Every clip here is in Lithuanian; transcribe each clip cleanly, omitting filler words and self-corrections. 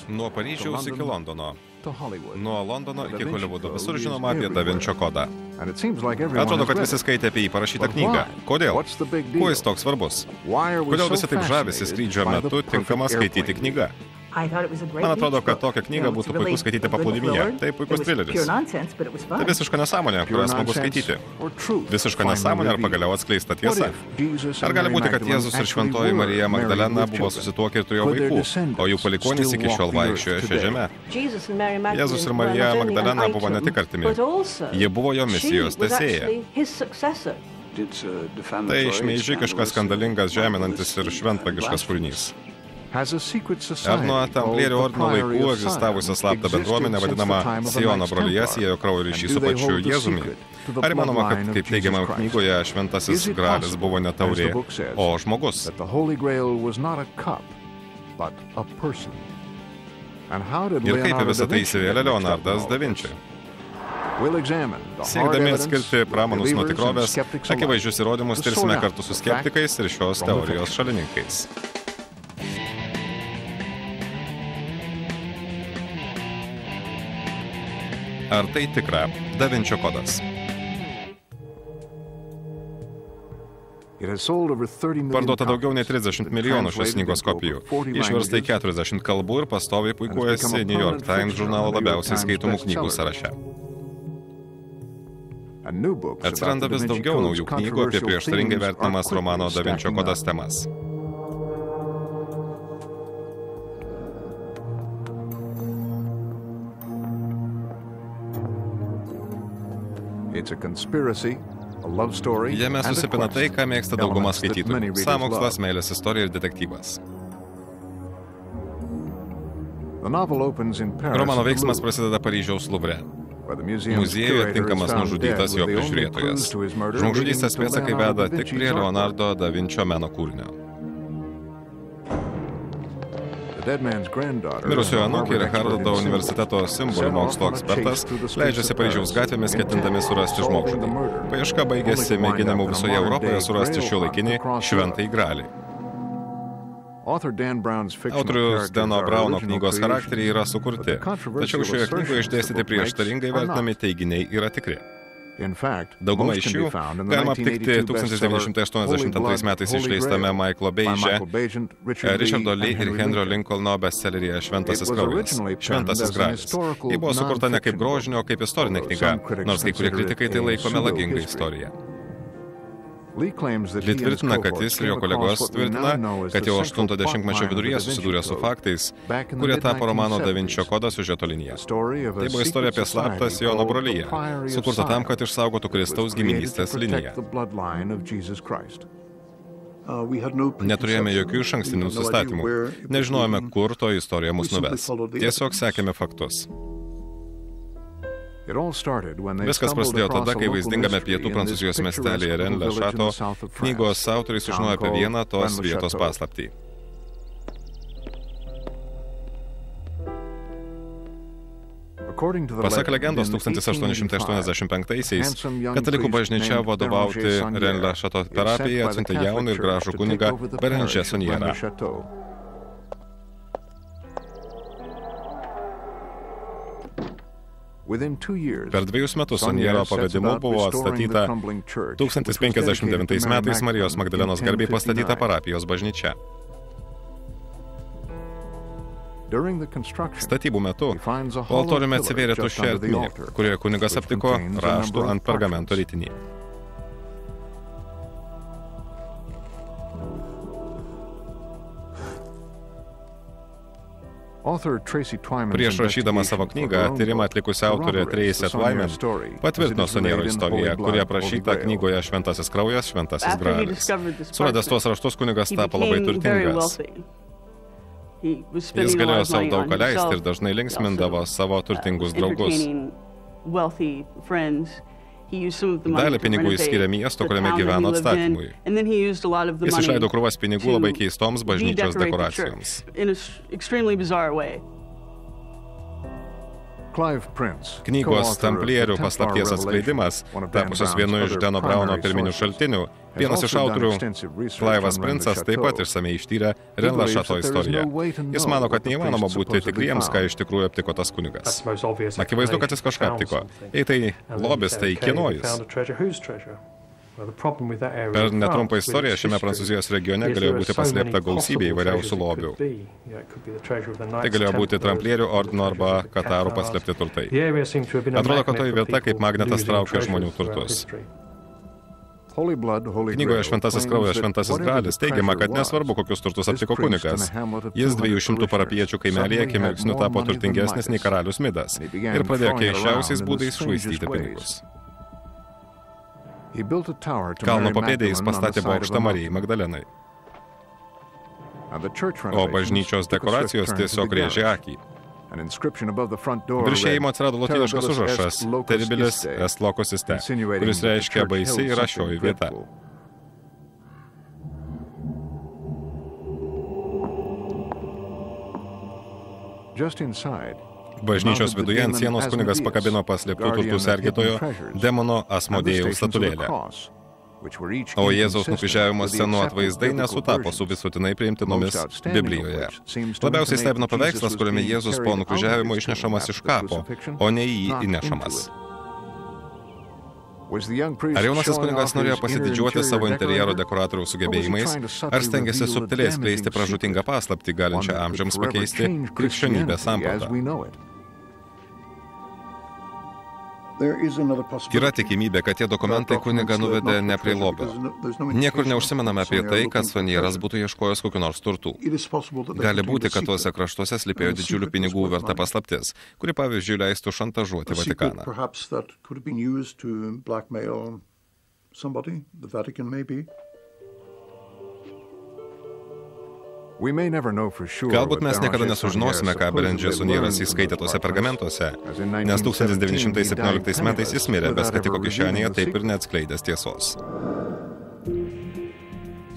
Nuo Paryžiaus iki Londono. Nuo Londono iki Holivudo. Visur žinoma apie Da Vinčio kodą. Atrodo, kad visi skaitė apie jį parašytą knygą. Kodėl? Kuo jis toks svarbus? Kodėl visi taip žavisi skrydžio metu tinkama skaityti knygą? Man atrodo, kad tokią knygą būtų puiku skaityti paplūdimyje. Tai puikus trileris. Tai visiška nesąmonė, kurią smagu skaityti. Visiška nesąmonė ar pagaliau atskleista tiesa. Ar gali būti, kad Jėzus ir šventoji Marija Magdalena buvo susituokę ir turėjo vaikų, o jų palikuonys iki šiol vaikščiojo šią žemę? Jėzus ir Marija Magdalena buvo ne tik artimi, jie buvo jo misijos tęsėja. Tai šmeižikiškas, skandalingas, žeminantis ir šventvagiškas kūrinys. Ar nuo Tamplierių ordino laikų egzistavusią slaptą bendruomenę vadinamą Siono brolija siejo kraujo ryšį su pačiu Jėzumi? Ar įmanoma, kad, kaip teigiama knygoje, šventasis gralis buvo ne taurė, o žmogus? Ir kaip į visą tai įsivėlė Leonardas da Vinci? Siekdami atskirti pramanus nuo tikrovės, akivaizdžius įrodymus tirsime kartu su skeptikais ir šios teorijos šalininkais. Ar tai tikra Da Vinčio kodas? Parduota daugiau nei 30 milijonų šios knygos kopijų. Išversta į 40 kalbų ir pastoviai puikuojasi New York Times žurnalo labiausiai skaitomų knygų sąraše. Atsiranda vis daugiau naujų knygų apie prieštaringai vertinamas romano Da Vinčio kodas temas. Jame susipina tai, ką mėgsta dauguma skaitytojų – sąmokslas, meilės istorija ir detektyvas. Romano veiksmas prasideda Paryžiaus Luvre. Muziejuje tinkamas nužudytas jo prižiūrėtojas. Žmogžudystės pėdsakai veda tik prie Leonardo da Vinčio meno kūrinio. Mirusiojo anūkė ir Harvardo universiteto simbolių mokslo ekspertas leidžiasi Paryžiaus gatvėmis ketindami surasti žmogžudį. Paieška baigėsi mėginimu visoje Europoje surasti šiuolaikinį šventąjį gralį. Autorius Dano Brauno knygos charakteriai yra sukurti, tačiau šioje knygoje išdėstyti prieštaringai vertinami teiginiai yra tikri. Dauguma iš jų galima aptikti 1982 metais išleistame Michaelo Beige, Richardo Lee ir Henrio Lincolno bestselleryje Šventasis kraujas, Šventasis gralis. Ji buvo sukurta ne kaip grožinio, o kaip istorinė knyga, nors kai kurie kritikai tai laiko melagingą istoriją. Lee tvirtina, kad jis ir jo kolegos tvirtina, kad jau 80-mečio viduryje susidūrė su faktais, kurie tapo romano Da Vinčio kodas siužeto linija. Tai buvo istorija apie slaptą Siono broliją, sukurta tam, kad išsaugotų Kristaus giminystės liniją. Neturėjome jokių išankstinių nusistatymų, nežinojome, kur to istorija mus nuves. Tiesiog sekėme faktus. Viskas prasidėjo tada, kai vaizdingame pietų Prancūzijos miestelėje Rennes-le-Château knygos autoriai sužinojo apie vieną tos vietos paslaptį. Pasak legendos, 1885-aisiais katalikų bažnyčia vadovauti Rennes-le-Château terapijai atsiuntė jauną ir gražų kunigą Berenger Sonierą. Per 2 metus Soniero pavedimu buvo atstatyta 1059 metais Marijos Magdalenos garbei pastatyta parapijos bažnyčia. Statybų metu po altoriumi atsivėrė tuščia erdvė, kurioje kunigas aptiko raštų ant pergamento ritinį. Prieš rašydama savo knygą, tyrimą atlikusi autorė Tracy Twyman patvirtino Soniero istoriją, kuri aprašyta knygoje Šventasis kraujas, Šventasis gralis. Suradęs tuos raštus, kunigas tapo labai turtingas. Jis galėjo savo daug ką leisti ir dažnai linksmindavo savo turtingus draugus. Dalį pinigų jis skyrė miesto, kuriame gyveno atstatymui. Jis išleido krūvas pinigų labai keistoms bažnyčios dekoracijoms. Knygos Tamplierių paslapties atskleidimas, tapusios vienu iš Dano Brauno pirminių šaltinių, vienas iš autorių, Clive'as Princas, taip pat išsamei ištyrė Renlašato istoriją. Jis mano, kad neįmanoma būti tikriems, ką iš tikrųjų aptiko tas kunigas. Akivaizdu, kad jis kažką aptiko. Jei tai lobis, tai kieno jis? Per netrumpą istoriją šiame Prancūzijos regione galėjo būti paslėpta gausybė įvairiausių lobių. Tai galėjo būti Tamplierių ordino arba Katarų paslėpti turtai. Atrodo, kad toji vieta kaip magnetas traukia žmonių turtus. Knygoje Šventasis kraujas, Šventasis gralis teigiama, kad nesvarbu, kokius turtus aptiko kunigas. Jis 200 parapiečių kaimelėje akimirksniu tapo turtingesnis nei karalius Midas ir pradėjo keisčiausiais būdais švaistyti pinigus. Kalno papėdėje jis pastatė bokštą Marijai Magdalenai. O bažnyčios dekoracijos tiesiog rėžė akį. Virš įėjimo atsirado lotyniškas užrašas Terribilis est locus iste, kuris reiškia baisi yra šioji vieta. Bažnyčios viduje ant sienos kunigas pakabino paslėptų turtų sergėtojo demono Asmodėjaus statulėlę. O Jėzaus nukryžiavimo scenų atvaizdai nesutapo su visuotinai priimtinomis Biblijoje. Labiausiai stebino paveikslas, kuriame Jėzus po nukryžiavimo išnešamas iš kapo, o ne į jį įnešamas. Ar jaunasis kunigas norėjo pasididžiuoti savo interjero dekoratoriaus sugebėjimais, ar stengėsi subtiliai skleisti pražūtingą paslaptį, galinčią amžiams pakeisti krikščionybės sampratą? Yra tikimybė, kad tie dokumentai kunigą nuvedė ne prie lobio. Niekur neužsimename apie tai, kad Sonieras būtų ieškojęs kokių nors turtų. Gali būti, kad tuose kraštuose slypėjo didžiulių pinigų verta paslaptis, kuri, pavyzdžiui, leistų šantažuoti Vatikaną. Galbūt mes niekada nesužinosime, ką Berendžė Sonieras įskaitė tuose pergamentuose, nes 1917 metais jis mirė, be skatiko kišenėje taip ir neatskleidęs tiesos.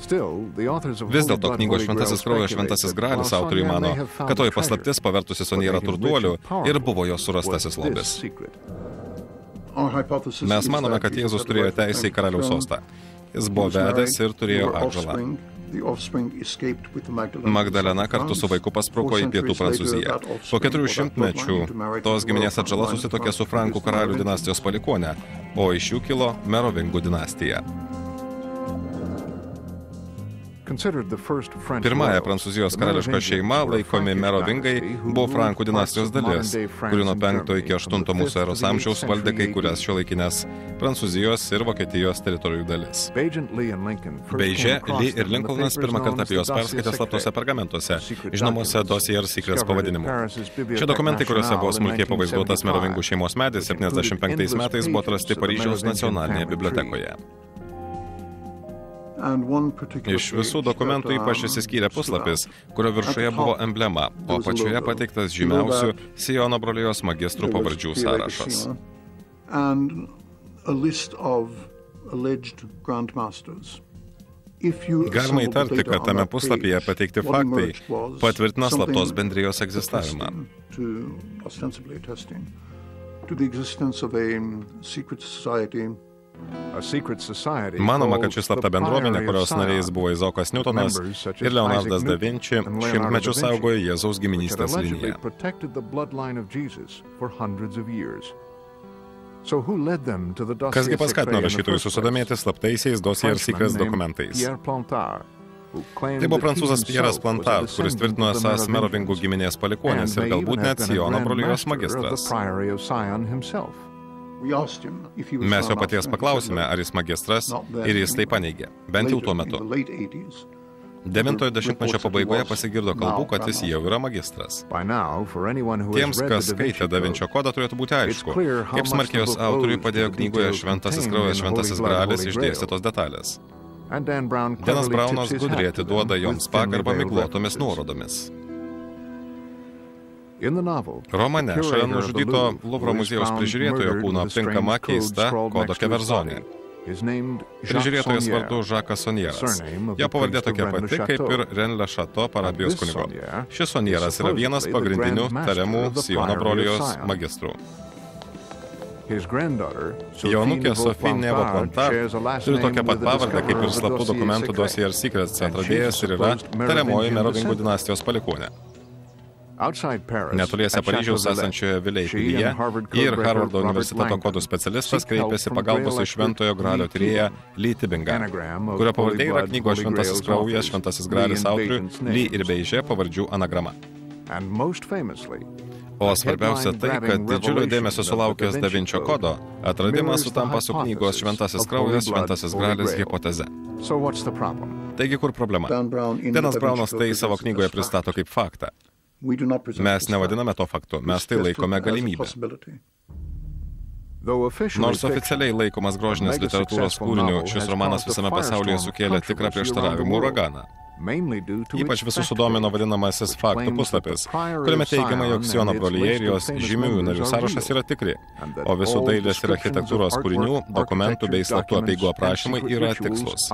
Vis dėlto knygos Šventasis kraujas, Šventasis gralis autoriai mano, kad toji paslaptis pavertusi Sonierą turtuoliu ir buvo jo surastasis lobis. Mes manome, kad Jėzus turėjo teisę į karaliaus sostą. Jis buvo vedęs ir turėjo atžalą. Magdalena kartu su vaiku paspruko į pietų Prancūziją. Po 400 mečių tos giminės atžala susitokė su Frankų karalių dinastijos palikuone, o iš jų kilo Merovingų dinastija. Pirmąją Prancūzijos karališka šeima, laikomi Merovingai, buvo Frankų dinastijos dalis, kuri nuo 5 iki 8 mūsų eros amžiaus valdė kai kurias šiuolaikinės Prancūzijos ir Vokietijos teritorijų dalis. Beidže, Lee ir Lincolnas pirmą kartą apie juos perskaitė slaptose pergamentuose, žinomose Dossier Secrets pavadinimu. Šie dokumentai, kuriuose buvo smulkiai pavaizduotas Merovingų šeimos medis, 75 metais buvo atrasti Paryžiaus nacionalinėje bibliotekoje. Iš visų dokumentų ypač išsiskyrė puslapis, kurio viršuje buvo emblema, o apačioje pateiktas žymiausių Siono brolijos magistrų pavardžių sąrašas. Galima įtarti, kad tame puslapyje pateikti faktai patvirtina slaptos bendrijos egzistavimą. Manoma, kad ši slapta bendruomenė, kurios nariais buvo Izaokas Newtonas ir Leonardas da Vinci, šimtmečius saugojo Jėzaus giminystės liniją. Kasgi paskatino rašytojus susidomėti slaptaisiais Dossier Secrets dokumentais? Tai buvo prancūzas Pierras Plantar, kuris tvirtino esąs Merovingų giminės palikuonis ir galbūt net Siono brolijos magistras. Mes jo paties paklausime, ar jis magistras, ir jis tai paneigė, bent jau tuo metu. 9-ojo dešimtmečio pabaigoje pasigirdo kalbų, kad jis jau yra magistras. Tiems, kas skaitė Da Vinčio kodą, turėtų būti aišku, kaip smarkiai jos autoriui padėjo knygoje Šventasis kraujas, Šventasis gralis išdėstytos detalės. Danas Braunas gudriai atiduoda joms pagarbą miglotomis nuorodomis. Romane šalia nužudyto Luvro muziejaus prižiūrėtojo kūno aptinkama keista kodo keverzonė. Prižiūrėtojas vardu Žakas Sonieras. Jo pavardė tokia pati, kaip ir Rennes le Chateau parapijos kunigo. Šis Sonieras yra vienas pagrindinių tariamų Siono brolijos magistrų. Jo anūkė Sophie Nevo-Pontar turi tokią pat pavardę, kaip ir slaptų dokumentų Dossier Secrets atradėjas ir yra tariamoji Merovingų dinastijos palikuonė. Netoliese Paryžiaus esančioje Vilei pilyje ir Harvardo universiteto kodų specialistas kreipėsi pagalbos į Šventojo Gralio tyrėją Lee Tibingą, kurio pavardė yra knygos Šventasis kraujas, Šventasis Gralis autorių Lee ir Beigė pavardžių anagrama. O svarbiausia tai, kad didžiulio dėmesio sulaukęs Da Vinčio kodo atradimas sutampa su knygos Šventasis kraujas, Šventasis Gralis hipoteze. Taigi, kur problema? Denas Braunas tai savo knygoje pristato kaip faktą. Mes nevadiname to faktu, mes tai laikome galimybę. Nors oficialiai laikomas grožinės literatūros kūriniu, šis romanas visame pasaulyje sukėlė tikrą prieštaravimų uraganą. Ypač visus sudomino vadinamasis faktų puslapis, kuriame teigiama, jog Siono brolija ir jos žymiųjų narių sąrašas yra tikri, o visų dailės ir architektūros kūrinių, dokumentų bei slaptų apeigų aprašymai yra tikslus.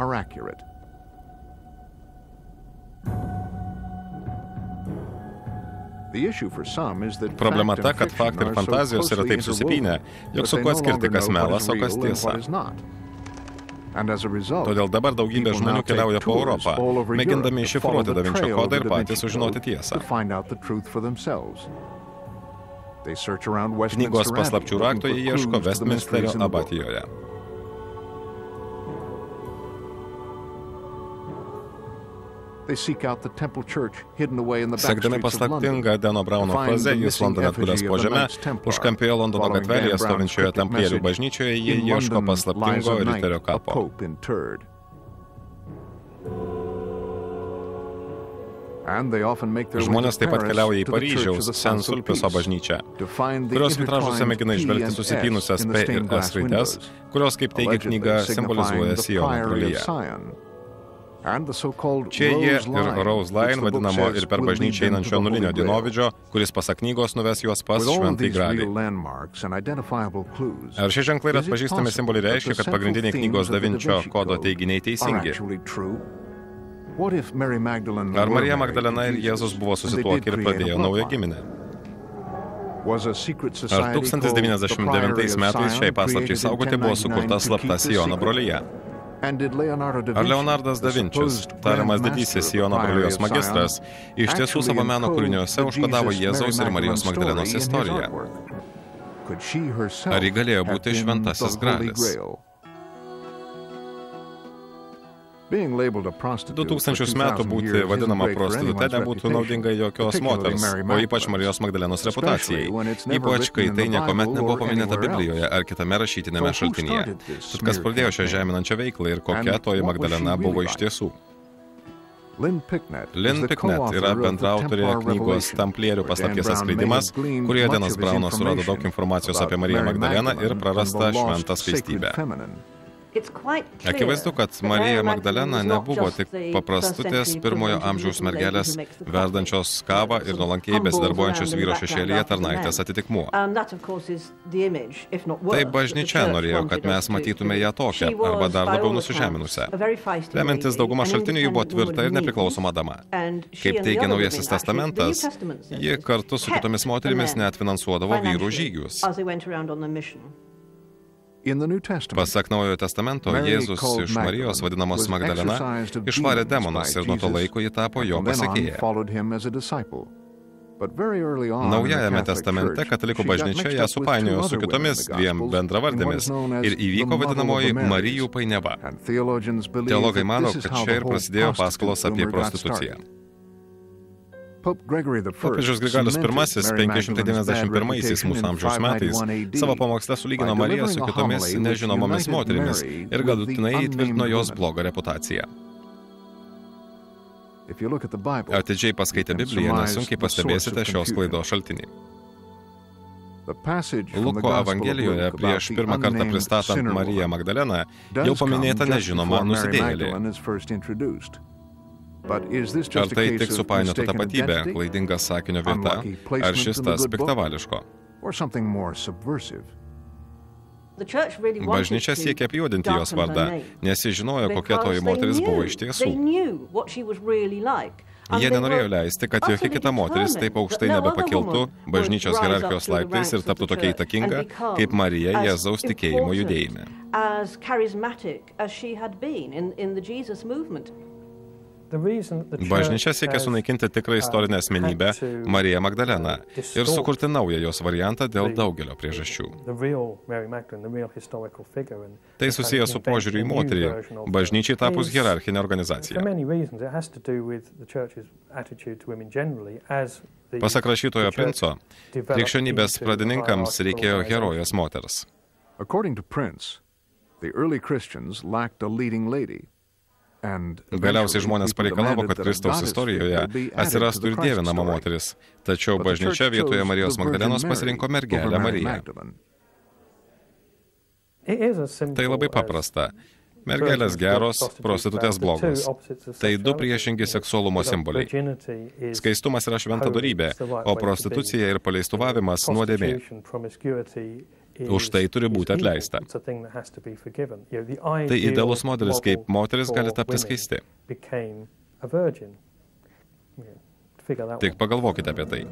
Problema ta, kad faktai ir fantazijos yra taip susipynę, jog sunku atskirti, kas melas, o kas tiesa. Todėl dabar daugybė žmonių keliauja po Europą, mėgindami iššifruoti Da Vinčio kodą ir patys sužinoti tiesą. Knygos paslapčių rakto jie ieško Westminsterio abatijoje. Sekdami paslaptingą Deno Brauno frazę, jis Londone atgulęs po žeme, užkampėje Londono gatvelėje stovinčioje Templierių bažnyčioje, jie ieško paslaptingo riterio kapo. Žmonės taip pat keliauja į Paryžiaus Saint-Sulpice bažnyčią, kurios vitražuose mėgina išvelgti susipynusias P ir S raides, kurios, kaip teigia knyga, simbolizuoja Siono broliją. Čia jie ir Rose Line, vadinamo ir per bažnyčią einančio nulinio dienovidžio, kuris pasak knygos nuves juos pas Šventąjį Gralį. Ar šie ženklai ir atpažįstami simboliai reiškia, kad pagrindiniai knygos Da Vinčio kodo teiginiai teisingi? Ar Marija Magdalena ir Jėzus buvo susituokę ir pradėjo naują giminę? Ar 1099 metais šiai paslapčiai saugoti buvo sukurta slapta Siono brolija? Ar Leonardas da Vinčis, tariamas didysis Siono brolijos magistras, iš tiesų savo meno kūriniuose užkodavo Jėzaus ir Marijos Magdalenos istoriją? Ar ji galėjo būti Šventasis Gralis? 2000 metų būti vadinama prostitute nebūtų naudinga jokios moters, o ypač Marijos Magdalenos reputacijai, ypač kai tai niekuomet nebuvo paminėta Biblijoje ar kitame rašytinėme šaltinyje. Tad kas pradėjo šią žeminančią veiklą ir kokia toji Magdalena buvo iš tiesų? Lynn Picknett yra bendraautorė knygos Tamplierių paslapties atskleidimas, kurioje Denas Braunas surado daug informacijos apie Mariją Magdaleną ir prarastą šventą skaistybę. Akivaizdu, kad Marija Magdalena nebuvo tik paprastutės pirmojo amžiaus mergelės, verdančios kavą ir nuolankiai besidarbuojančios vyro šešėlyje tarnaitės atitikmuo. Tai bažnyčia norėjo, kad mes matytume ją tokią, arba dar labiau nusižeminusią. Remiantis dauguma šaltinių, ji buvo tvirta ir nepriklausoma dama. Kaip teigia Naujasis testamentas, ji kartu su kitomis moterimis net finansuodavo vyrų žygius. Pasak Naujojo testamento, Jėzus iš Marijos, vadinamos Magdalena, išvarė demonus ir nuo to laiko ji tapo jo pasekėja. Naujajame testamente katalikų bažnyčia ją supainiojo su kitomis dviem bendravardėmis ir įvyko vadinamoji Marijų painiava. Teologai mano, kad čia ir prasidėjo paskalos apie prostituciją. Popiežius Grigalius I 591 mūsų amžiaus metais savo pamoksle sulygino Mariją su kitomis nežinomomis moterimis ir galutinai įtvirtino jos blogą reputaciją. Atidžiai paskaitę Bibliją, nesunkiai pastebėsite šios klaidos šaltinį. Luko Evangelijoje prieš pirmą kartą pristatant Mariją Magdaleną jau paminėta nežinoma nusidėjėlė. Ar tai tik supainiota tapatybė, klaidinga sakinio vieta, ar šis tas piktavališko? Bažnyčia siekia apjuodinti jos vardą, nes jis žinojo, kokia toji moteris buvo iš tiesų. Jie nenorėjo leisti, kad jokia kita moteris taip aukštai nebepakiltų bažnyčios hierarchijos laiptais ir taptų tokia įtakinga, kaip Marija Jėzaus tikėjimo judėjime. Bažnyčia siekia sunaikinti tikrą istorinę asmenybę Mariją Magdaleną ir sukurti naują jos variantą dėl daugelio priežasčių. Tai susijęs su požiūriu į moterį, bažnyčiai tapus hierarchinė organizacija. Pasak rašytojo Princo, krikščionybės pradininkams reikėjo herojės moters. According to Prince, the early Christians lacked a leading lady. Galiausiai žmonės pareikalavo, kad Kristaus istorijoje atsirastų ir dievinama moteris, tačiau bažnyčia vietoje Marijos Magdalenos pasirinko mergelę Mariją. Tai labai paprasta. Mergelės geros, prostitutės blogos. Tai du priešingi seksualumo simboliai. Skaistumas yra šventa dorybė, o prostitucija ir paleistuvavimas nuodėmė. Už tai turi būti atleista. Tai idealus modelis, kaip moteris gali tapti skaisti. Tik pagalvokite apie tai.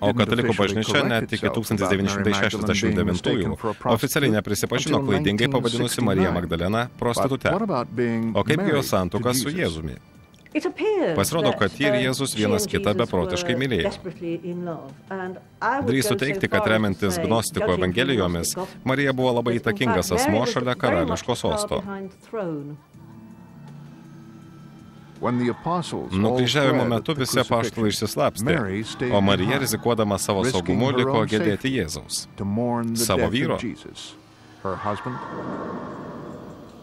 O katalikų bažnyčia net iki 1969 oficialiai neprisipažino klaidingai pavadinusi Mariją Magdaleną prostitute. O kaip jo santuoka su Jėzumi? Pasirodo, kad ir Jėzus vienas kitą beprotiškai mylėjo. Drįstu teigti, kad remiantis gnostikų evangelijomis, Marija buvo labai įtakingas asmuo šalia karališko sosto. Nukryžiavimo metu visi apaštalai išsislapstė, o Marija, rizikuodama savo saugumu, liko gedėti Jėzaus, savo vyro.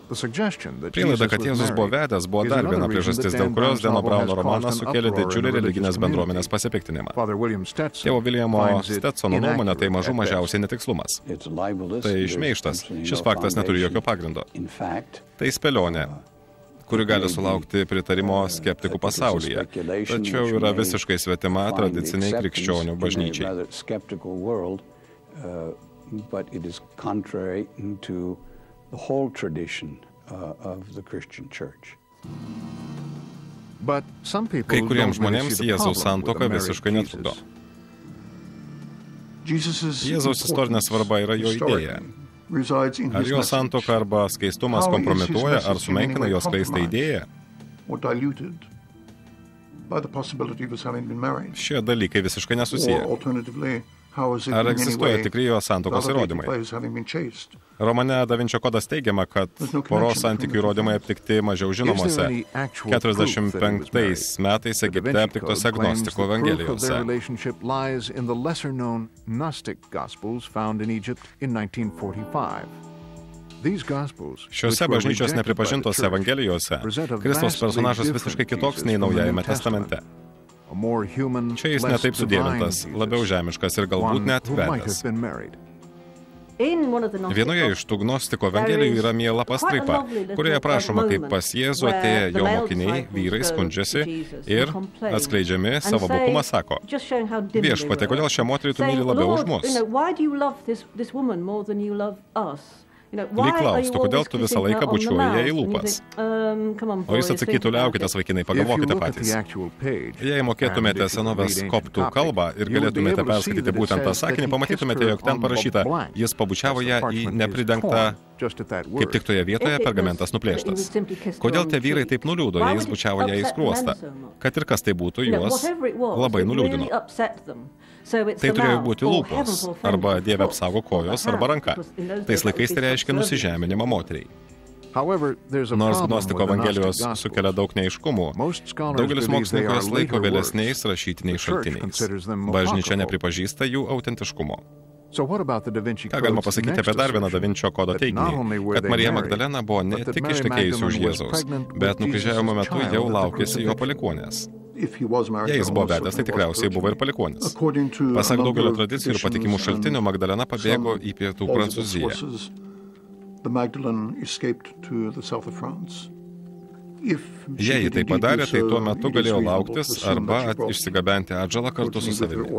Prielaida, kad Jėzus buvo vedęs, buvo dar viena priežastis, dėl kurios Deno Brauno romanas sukėlė didžiulį religinės bendruomenės pasipiktinimą. Tėvo Viljamo Stetsono nuomonė tai mažų mažiausiai netikslumas. Tai šmeižtas. Šis faktas neturi jokio pagrindo. Tai spėlionė, kuri gali sulaukti pritarimo skeptikų pasaulyje, tačiau yra visiškai svetima tradiciniai krikščionių bažnyčiai. The whole tradition of the Christian church. Kai kuriems žmonėms Jėzaus santuoka visiškai netrukdo. Jėzaus istorinė svarba yra jo idėja. Ar jo santuoka arba skaistumas kompromituoja ar sumenkina jo skleistą idėją? Šie dalykai visiškai nesusiję. Ar egzistuoja tikri jo santuokos įrodymai? Romane Da Vinčio kodas teigiama, kad poros santykių įrodymai aptikti mažiau žinomose 45 metais Egipte aptiktose gnostikų evangelijose. Šiuose bažnyčios nepripažintose evangelijose Kristaus personažas visiškai kitoks nei Naujajame testamente. Čia jis netaip sudievintas, labiau žemiškas ir galbūt net vedęs. Vienoje iš tų gnostiko evangelijų yra miela pastraipa, kurioje prašoma, kaip pas Jėzų atėję jo mokiniai, vyrai skundžiasi ir, atskleidžiami savo bukumą, sako: Viešpatie, kodėl šią moterį tu myli labiau už mus? Lyg klaustų, kodėl tu visą laiką bučiuoji ją į lūpas. O jis atsakytų: liaukitės, vaikinai, pagalvokite patys. Jei mokėtumėte senovės koptų kalbą ir galėtumėte perskaityti būtent tą sakinį, pamatytumėte, jog ten parašyta: jis pabučiavo ją į nepridengtą, kaip tik toje vietoje pergamentas nuplėštas. Kodėl tie vyrai taip nuliūdo, jei jis bučiavo ją į skruostą? Kad ir kas tai būtų, juos labai nuliūdino. Tai turėjo būti lūpos, arba Dieve apsaugo kojos, arba ranka. Tais laikais tai reiškia nusižeminimą moteriai. Nors gnostiko evangelijos sukelia daug neaiškumų, daugelis mokslininkų jas laiko vėlesniais rašytiniais šaltiniais. Bažnyčia nepripažįsta jų autentiškumo. Ką galima pasakyti apie dar vieną Da Vinčio kodo teiginį, kad Marija Magdalena buvo ne tik ištekėjusi už Jėzaus, bet nukryžiavimo metu jau laukėsi jo palikuonės. Jei jis buvo vedęs, tai tikriausiai buvo ir palikuonis. Pasak daugelio tradicijų ir patikimų šaltinių, Magdalena pabėgo į pietų Prancūziją. Jei ji tai padarė, tai tuo metu galėjo lauktis arba išsigabenti atžalą kartu su savimi.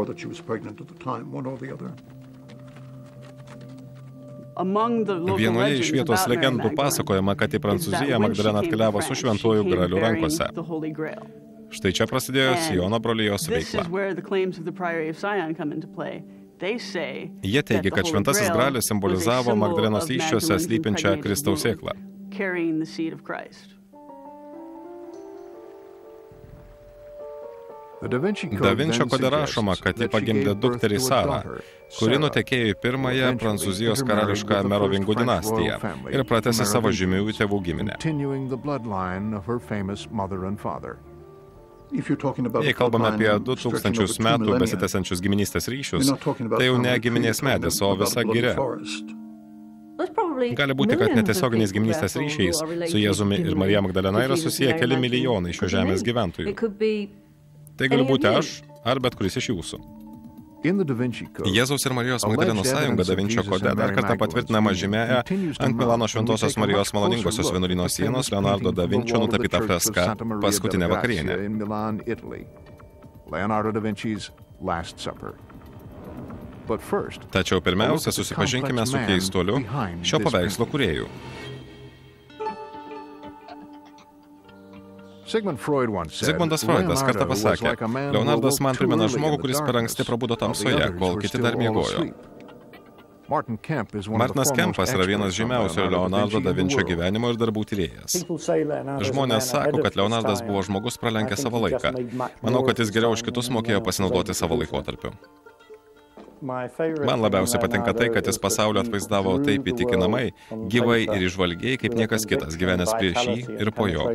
Vienoje iš vietos legendų pasakojama, kad į Prancūziją Magdalena atkeliavo su šventuoju graliu rankose. Štai čia prasidėjo Siono brolijos veikla. Jie teigia, kad šventasis gralis simbolizavo Magdalenos įsčiuose slypinčią Kristaus sėklą. Da Vinčio kode rašoma, kad ji pagimdė dukterį Sarą, kuri nutekėjo į pirmąją Prancūzijos karališką Merovingų dinastiją ir pratęsė savo žymiųjų tėvų giminę. Jei kalbame apie 2000 metų besitęsiančius giminystės ryšius, tai jau ne giminės medis, o visa giria. Gali būti, kad netiesioginiais giminystės ryšiais su Jėzumi ir Marija Magdalena yra susiję keli milijonai šios žemės gyventojų. Tai gali būti aš, ar bet kuris iš jūsų. Jėzaus ir Marijos Magdalenos sąjunga Da Vinčio kode dar kartą patvirtinama žymėje ant Milano Šventosios Marijos Maloningosios vienuolyno sienos Leonardo da Vinčio nutapyta freska Paskutinė vakarienė. Tačiau pirmiausia, susipažinkime su keistuoliu šio paveikslo kūrėju. Sigmundas Freudas kartą pasakė, Leonardas man primena žmogų, kuris per anksti prabudo tamsoje, kol kiti dar miegojo. Martinas Kempas yra vienas žymiausių Leonardo da Vinčio gyvenimo ir darbų tyrėjas. Žmonės sako, kad Leonardas buvo žmogus pralenkęs savo laiką. Manau, kad jis geriau už kitus mokėjo pasinaudoti savo laikotarpiu. Man labiausiai patinka tai, kad jis pasaulio atvaizdavo taip įtikinamai, gyvai ir išvalgiai, kaip niekas kitas, gyvenęs prieš jį ir po jo.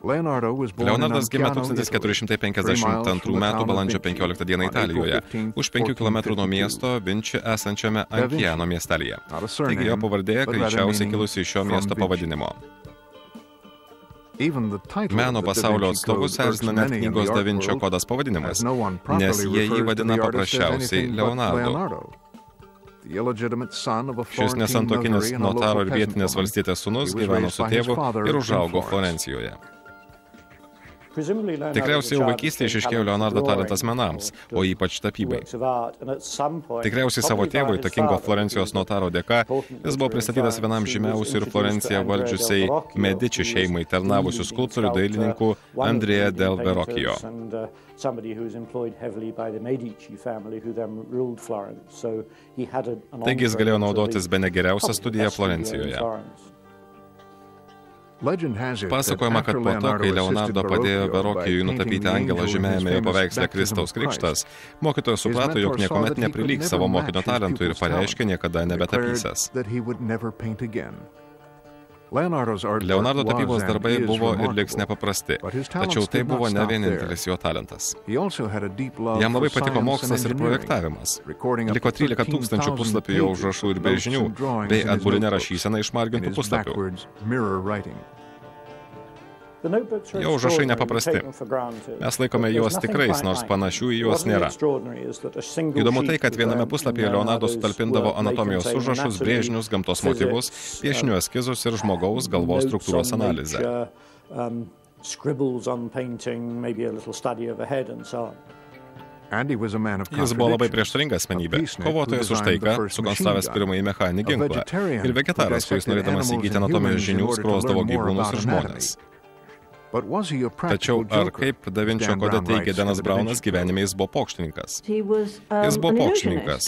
Leonardas gimė 1452 m. balandžio 15 d. Italijoje, už 5 km nuo miesto Vinči esančiame Anchiano miestelyje. Taigi jo pavardė greičiausiai kilusi iš šio miesto pavadinimo. Meno pasaulio atstovus erzina net knygos Da Vinčio kodas pavadinimas, nes jie jį vadina paprasčiausiai Leonardo. Šis nesantuokinis notaro ir vietinės valstietės sūnus gyveno su tėvu ir užaugo Florencijoje. Tikriausiai jau vaikystėje išaiškėjo Leonardo talentas menams, o ypač tapybai. Tikriausiai savo tėvui, įtakingo Florencijos notaro dėka, jis buvo pristatytas vienam žymiausių ir Florenciją valdžiusiai Medici šeimai tarnavusių skulptorių dailininkų Andrea del Verrocchio. Taigi jis galėjo naudotis bene geriausią studiją Florencijoje. Pasakojama, kad po to, kai Leonardo padėjo Verrocchiui nutapyti angelą žymėjame jo paveiksle Kristaus Krikštas, mokytojas suprato, jog niekuomet neprilygs savo mokinio talentui ir pareiškė niekada nebetapysęs. Leonardo tapybos darbai buvo ir liks nepaprasti, tačiau tai buvo ne vienintelis jo talentas. Jam labai patiko mokslas ir projektavimas. Liko 13 000 puslapių jo užrašų ir brėžinių, bei atbuline rašysena išmargintų puslapių. Jo užrašai nepaprasti. Mes laikome juos tikrais, nors panašių į juos nėra. Įdomu tai, kad viename puslapyje Leonardo sutalpindavo anatomijos užrašus, brėžinius, gamtos motyvus, piešinių eskizus ir žmogaus galvos struktūros analizę. Jis buvo labai prieštaringa asmenybė, kovotojas už taiką, sukonstravęs pirmąjį mechaninį ginklą, ir vegetaras, kuris norėdamas įgyti anatomijos žinių, skruosdavo gyvūnus ir žmones. Tačiau ar kaip Da Vinčio kode teigia Denas Braunas, gyvenime jis buvo pokštininkas. Jis buvo pokštininkas,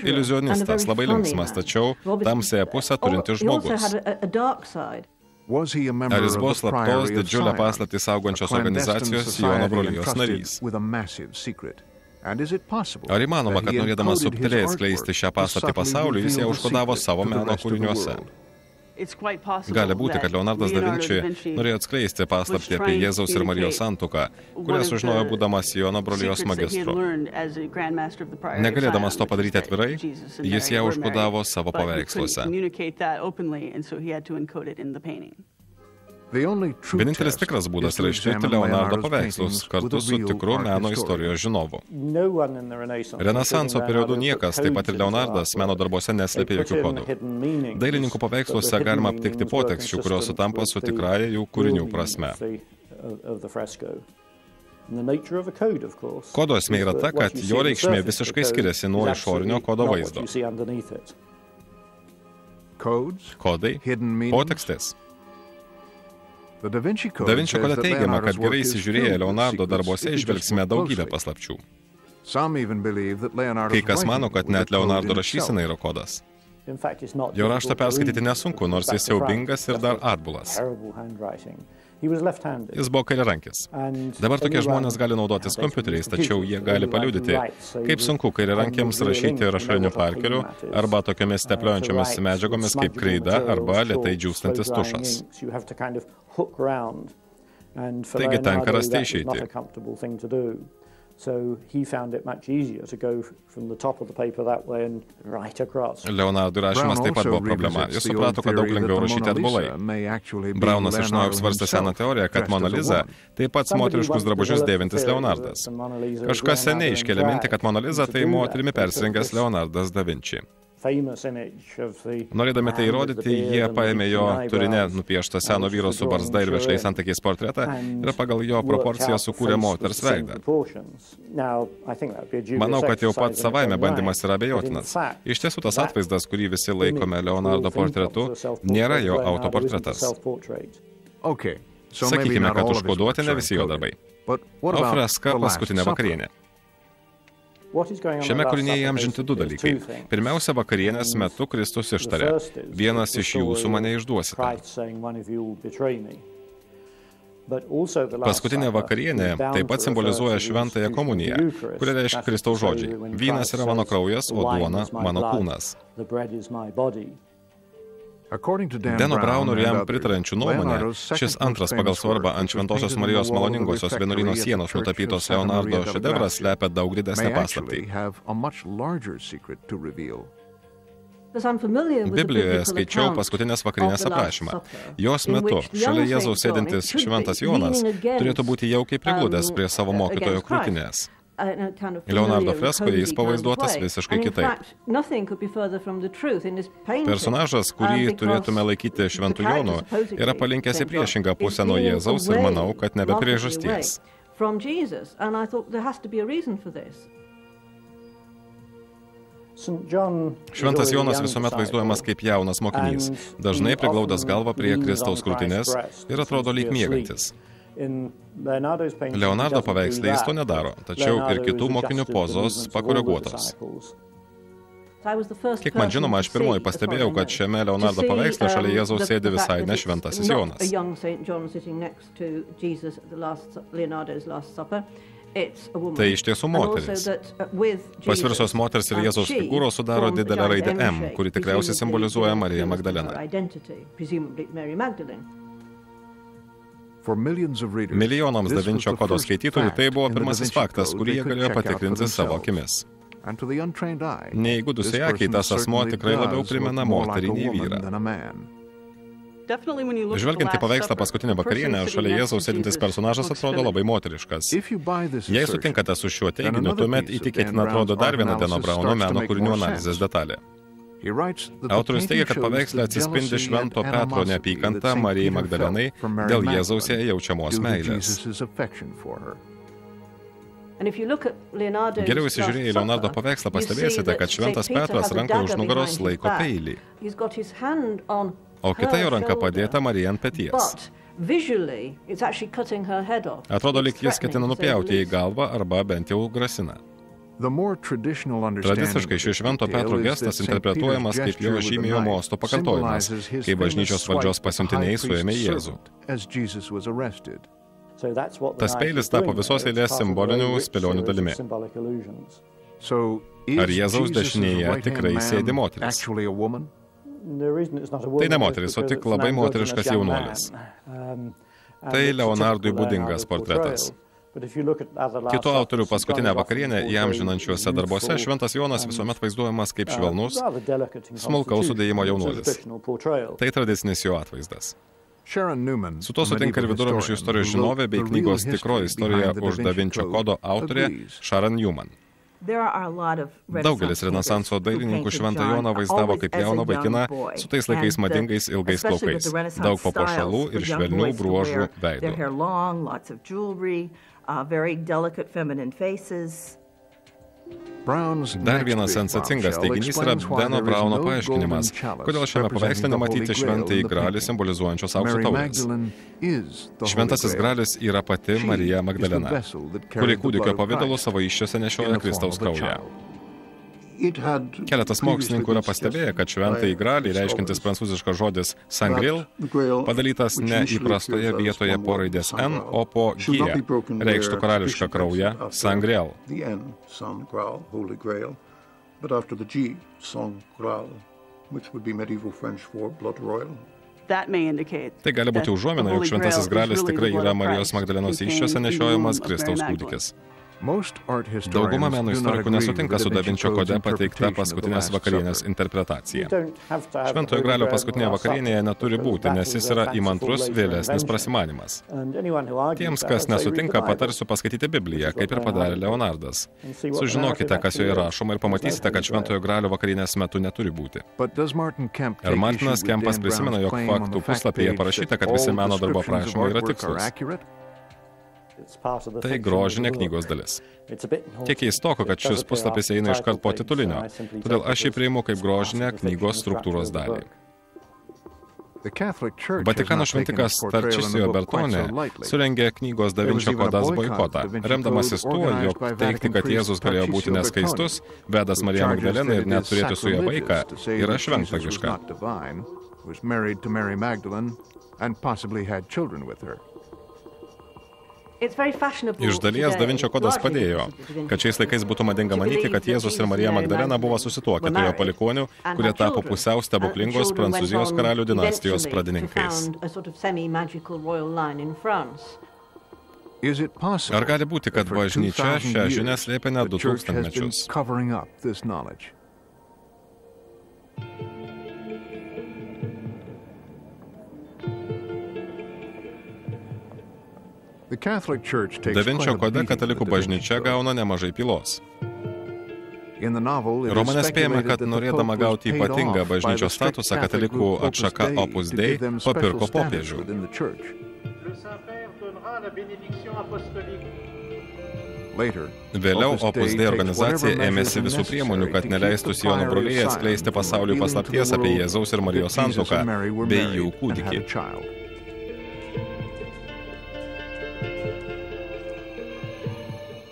iliuzionistas, labai linksmas, tačiau tamsiąją pusę turintis žmogus. Ar jis buvo slaptos didžiulę paslaptį saugančios organizacijos Siono brolijos narys? Ar įmanoma, kad norėdamas subtiliai atskleisti šią paslaptį pasauliui, jis ją užkodavo savo meno kūriniuose? Gali būti, kad Leonardas da Vinči norėjo atskleisti paslaptį apie Jėzaus ir Marijos santuoką, kurią sužinojo būdamas Siono brolijos magistru. Negalėdamas to padaryti atvirai, jis ją užkodavo savo paveiksluose. Vienintelis tikras būdas yra ištirti Leonardo paveikslus kartu su tikru meno istorijos žinovu. Renesanso periodu niekas, taip pat ir Leonardas, meno darbuose neslėpė jokių kodų. Dailininkų paveiksluose galima aptikti poteksčių, kurios sutampa su tikrąja jų kūrinių prasme. Kodo esmė yra ta, kad jo reikšmė visiškai skiriasi nuo išorinio kodo vaizdo. Kodai, potekstės. Da Vinci kode teigiama, kad gerai įsižiūrėję Leonardo darbuose išvelgsime daugybę paslapčių. Kai kas mano, kad net Leonardo rašysena yra kodas. Jo raštą perskaityti nesunku, nors jis siaubingas ir dar atbulas. Jis buvo kairiarankis. Dabar tokie žmonės gali naudotis kompiuteriais, tačiau jie gali paliudyti, kaip sunku kairiarankiams rašyti rašaliniu parkeriu arba tokiomis tepliojančiomis medžiagomis kaip kreida arba lėtai džiūstantis tušas. Taigi tenka rasti išeitį. Leonardui rašymas taip pat buvo problema. Jis suprato, kad daug lengviau rašyti atbulai. Braunas iš naujo apsvarstė seną teoriją, kad Mona Lisa taip pat moteriškus drabužius dėvintis Leonardas. Kažkas seniai iškėlė mintį, kad Mona Lisa tai moterimi persirengęs Leonardas da Vinci. Norėdami tai įrodyti, jie paėmė jo turinę nupieštą seno vyro su barzda ir vešliais antakiais portretą ir pagal jo proporciją sukūrė moters veidą. Manau, kad jau pats savaime bandymas yra abejotinas. Iš tiesų, tas atvaizdas, kurį visi laikome Leonardo portretu, nėra jo autoportretas. Sakykime, kad užkoduoti ne visi jo darbai. O freska Paskutinė vakarienė. Šiame kūrinyje įamžinti du dalykai. Pirmiausia, vakarienės metu Kristus ištarė: vienas iš jūsų mane išduosite. Paskutinė vakarienė taip pat simbolizuoja šventąją komuniją, kuri reiškia Kristaus žodžiai. Vynas yra mano kraujas, o duona mano kūnas. Deno Brauno ir jam pritarančių nuomonė, šis antras pagal svarbą ant Šventosios Marijos maloningosios vienuolyno sienos nutapytos Leonardo šedevras slepia daug didesnę paslaptį. Biblijoje skaičiau Paskutinės vakarienės aprašymą. Jos metu šalia Jėzaus sėdintis šventas Jonas turėtų būti jaukiai prigludęs prie savo mokytojo krūtinės. Leonardo freskoje jis pavaizduotas visiškai kitaip. Personažas, kurį turėtume laikyti šventu Jonu, yra palinkęs į priešingą pusę nuo Jėzaus ir manau, kad nebe priežasties. Šventas Jonas visuomet vaizduojamas kaip jaunas mokinys, dažnai priglaudęs galvą prie Kristaus krūtinės ir atrodo lyg miegantis. Leonardo paveiksle jis to nedaro, tačiau ir kitų mokinių pozos pakoreguotos. Kiek man žinoma, aš pirmoji pastebėjau, kad šiame Leonardo paveiksle šalia Jėzaus sėdi visai ne šventasis Jonas. Tai iš tiesų moteris. Pasvirusios moters ir Jėzaus figūros sudaro didelę raidę M, kuri tikriausiai simbolizuoja Mariją Magdaleną. Milijonams Da Vinčio kodo skaitytojų tai buvo pirmasis faktas, kurį jie galėjo patikrinti savo akimis. Neįgudusiai akiai tas asmuo tikrai labiau primena moterį nei vyrą. Žvelgiant į paveikslą Paskutinę vakarienę, šalia Jėzaus sėdintis personažas atrodo labai moteriškas. Jei sutinkate su šiuo teiginiu, tuomet įtikėtina atrodo dar viena Deno Brauno meno kūrinių analizės detalė. Autorius teigia, kad paveiksle atsispindi Švento Petro neapykanta Marijai Magdalenai dėl Jėzaus jai jaučiamos meilės. Geriau įsižiūrėję į Leonardo paveikslą pastebėsite, kad Šventas Petras rankoje už nugaros laiko peilį, o kita jo ranka padėta Marijai ant peties. Atrodo, lyg jis ketina nupjauti į galvą arba bent jau grasina. Tradiciškai šis Švento Petro gestas interpretuojamas kaip jo žymiojo mosto pakartojimas, kai bažnyčios valdžios pasiuntiniai suėmė Jėzų. Tas peilis tapo visos eilės simbolinių spėlionių dalimi. Ar Jėzaus dešinėje tikrai sėdi moteris? Tai ne moteris, o tik labai moteriškas jaunuolis. Tai Leonardui būdingas portretas. Kitų autorių Paskutinę vakarienę įamžinančiuose darbuose Šventas Jonas visuomet vaizduojamas kaip švelnus, smulkaus sudėjimo jaunuolis. Tai tradicinis jo atvaizdas. Su to sutinka ir viduramžių istorijos žinovė bei knygos Tikroji istorija už Da Vinčio kodo autorė Sharon Newman. Daugelis renesanso dailininkų Šventą Joną vaizdavo kaip jauną vaikiną su tais laikais madingais ilgais plaukais, daug papuošalų ir švelnių bruožų veido. very delicate feminine faces. Dar vienas sensacingas teiginys yra Dano Brauno paaiškinimas, kodėl šiame paveiksle nematyti šventąjį gralį simbolizuojančios aukso taurės. Šventasis gralis yra pati Marija Magdalena, kuri kūdikio pavidalu savo įsčiose nešioja Kristaus kraują. Keletas mokslininkų yra pastebėję, kad šventąjį gralį, reiškiantis prancūziškas žodis sangril, padalytas ne įprastoje vietoje po raidės N, o po G, reikštų karališką kraują sangril. Tai gali būti užuomina, jog šventasis gralis tikrai yra Marijos Magdalenos įsčiose nešiojamas Kristaus kūdikis. Dauguma meno istorikų nesutinka su Da Vinčio kode pateikta paskutinės vakarienės interpretacija. Šventojo gralio paskutinėje vakarienėje neturi būti, nes jis yra įmantrus vėlesnis prasimanymas. Tiems, kas nesutinka, patarsiu paskaityti Bibliją, kaip ir padarė Leonardas. Sužinokite, kas joje rašoma ir pamatysite, kad šventojo gralio vakarienės metu neturi būti. Ir Martinas Kempas prisimena, jog faktų puslapyje parašyta, kad visi meno darbo aprašymai yra tikslus. Tai grožinė knygos dalis. Kiek keistoko, kad šis puslapis eina iškart po titulinio, todėl aš jį priimu kaip grožinę knygos struktūros dalį. Vatikano šventikas Tarčisijo Bertone surengė knygos Da Vinčio kodas boikotą, remdamasis tuo, jog teigti, kad Jėzus galėjo būti neskaistus, vedas Mariją Magdaleną ir net turėti su ja vaiką, yra šventvagiška. Iš dalies Da Vinčio kodas padėjo, kad šiais laikais būtų madinga manyti, kad Jėzus ir Marija Magdalena buvo susituokę, turėjo palikuonių, kurie tapo pusiau stebuklingos Prancūzijos karalių dinastijos pradininkais. Ar gali būti, kad bažnyčia šią žinią slėpė net 2000 mečius? Da Vinčio kode katalikų bažnyčia gauna nemažai pylos. Romane spėjame, kad norėdama gauti ypatingą bažnyčios statusą, katalikų atšaka Opus Dei papirko popiežių. Vėliau Opus Dei organizacija ėmėsi visų priemonių, kad neleistų Siono brolijai atskleisti pasauliui paslapties apie Jėzaus ir Marijos santuoką bei jų kūdikį.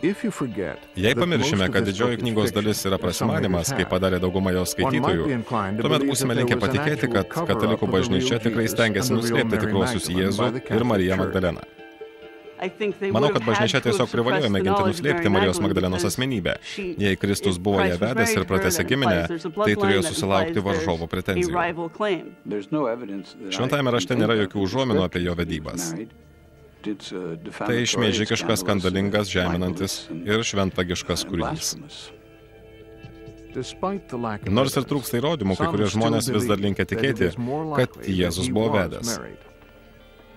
Jei pamiršime, kad didžioji knygos dalis yra prasimanymas, kaip padarė dauguma jos skaitytojų, tuomet būsime linkę patikėti, kad katalikų bažnyčia tikrai stengiasi nuslėpti tikruosius Jėzų ir Mariją Magdaleną. Manau, kad bažnyčia tiesiog privalėjo mėginti nuslėpti Marijos Magdalenos asmenybę. Jei Kristus buvo ją vedęs ir pratęsė giminę, tai turėjo susilaukti varžovo pretenzijų. Šventajame rašte nėra jokių užuominų apie jo vedybas. Tai šmeižikiškas, skandalingas, žeminantis ir šventvagiškas kūrinys. Nors ir trūksta įrodymų, kai kurie žmonės vis dar linkę tikėti, kad Jėzus buvo vedęs.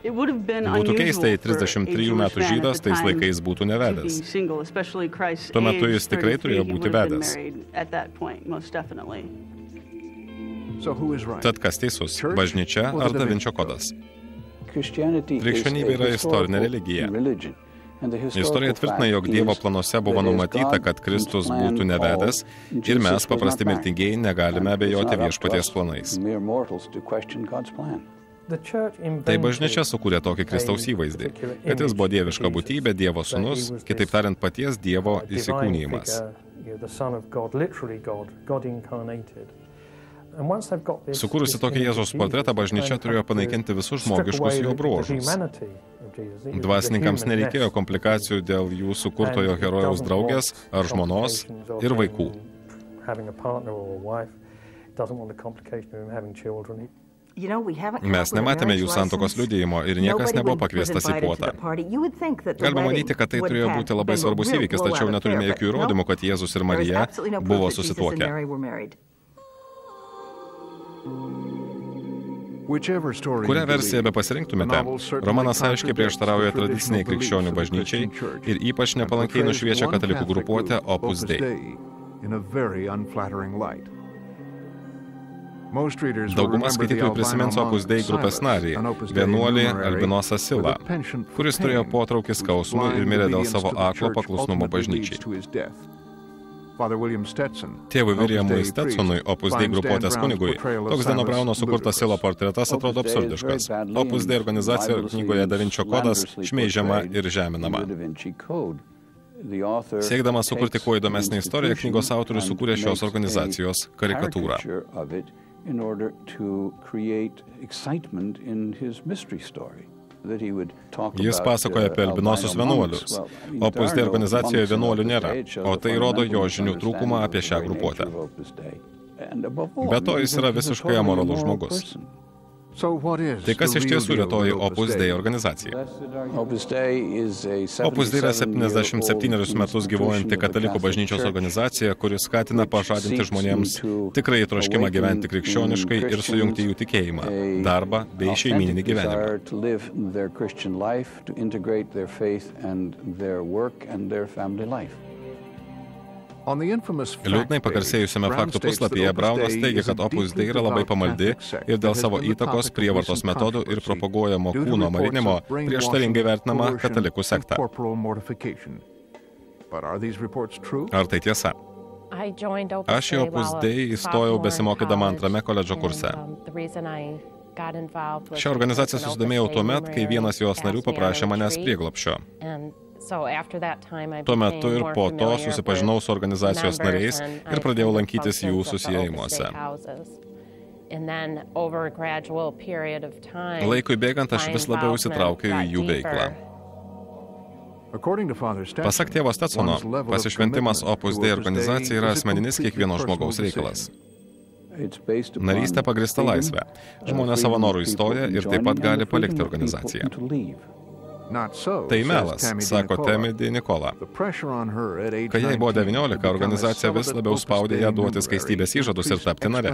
Būtų keista, jei 33 metų žydas tais laikais būtų nevedęs. Tuo metu jis tikrai turėjo būti vedęs. Tad kas teisus, bažnyčia ar Da Vinčio kodas? Krikščionybė yra istorinė religija. Istorija tvirtina, jog Dievo planuose buvo numatyta, kad Kristus būtų nevedęs ir mes, paprasti mirtingieji, negalime abejoti viešpaties planais. Tai bažnyčia sukūrė tokį Kristaus įvaizdį, kad jis buvo dieviška būtybė, Dievo sūnus, kitaip tariant paties Dievo įsikūnijimas. Sukūrusi tokį Jėzaus portretą, bažnyčia turėjo panaikinti visus žmogiškus jo bruožus. Dvasininkams nereikėjo komplikacijų dėl jų sukurtojo herojaus draugės ar žmonos ir vaikų. Mes nematėme jų santuokos liudijimo ir niekas nebuvo pakviestas į puotą. Galima manyti, kad tai turėjo būti labai svarbus įvykis, tačiau neturime jokių įrodymų, kad Jėzus ir Marija buvo susituokę. Kurią versiją be pasirinktumėte, romanas aiškiai prieštarauja tradiciniai krikščionių bažnyčiai ir ypač nepalankiai nušviečia katalikų grupuotę Opus Dei. Dauguma skaitytojų prisimins Opus Dei grupės narį, vienuolį Albinosą Silą, kuris turėjo potraukį skausmui ir mirė dėl savo aklo paklusnumo bažnyčiai. Tėvui Williamui Stetsonui, Opus Dei grupuotės kunigui, toks Deno Brauno sukurtas Silo portretas atrodo absurdiškas. Opus Dei organizacija knygoje Da Vinčio kodas šmeižiama ir žeminama. Siekdamas sukurti kuo įdomesnę istoriją, knygos autorius sukūrė šios organizacijos karikatūrą. Jis pasakoja apie albinosus vienuolius. Opus Dei organizacijoje vienuolių nėra, o tai rodo jo žinių trūkumą apie šią grupuotę. Be to, jis yra visiškai amoralus žmogus. Tai kas iš tiesų yra toji Opus Dei organizacija? Opus Dei yra 77 metus gyvuojanti katalikų bažnyčios organizacija, kuris skatina pažadinti žmonėms tikrai troškimą gyventi krikščioniškai ir sujungti jų tikėjimą, darbą bei šeimyninį gyvenimą. Liūdnai pagarsėjusiame faktų puslapyje Braunas teigia, kad Opus Dei yra labai pamaldi ir dėl savo įtakos, prievartos metodų ir propaguojamo kūno marinimo prieštaringai vertinama katalikų sekta. Ar tai tiesa? Aš į Opus Dei įstojau besimokydama antrame koledžo kurse. Šią organizaciją susidomėjau tuomet, kai vienas jos narių paprašė manęs prieglobsčio. Tuo metu ir po to susipažinau su organizacijos nariais ir pradėjau lankytis jų susiejimuose. Laikui bėgant aš vis labiau įsitraukiau į jų veiklą. Pasak tėvo Stetsono, pasišventimas Opus Dei organizacijai yra asmeninis kiekvieno žmogaus reikalas. Narystė pagrįsta laisvė. Žmonės savo norų įstoja ir taip pat gali palikti organizaciją. Tai melas, sako Tammy Di Nicola. Kai jai buvo 19, organizacija vis labiau spaudė ją duoti skaistybės įžadus ir tapti nare.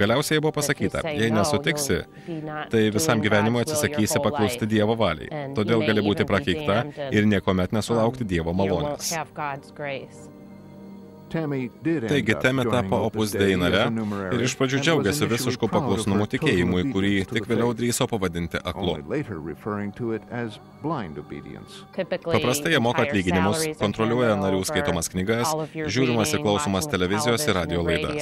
Galiausiai buvo pasakyta, jei nesutiksi, tai visam gyvenimui atsisakysi paklusti Dievo valiai, todėl gali būti prakeikta ir niekuomet nesulaukti Dievo malonės. Taigi Tammy tapo Opus Dei nare ir iš pradžių džiaugiasi visišku paklusnumu tikėjimui, kurį tik vėliau drįso pavadinti aklu. Paprastai jie moka atlyginimus, kontroliuoja narių skaitomas knygas, žiūrimas ir klausomas televizijos ir radio laidas.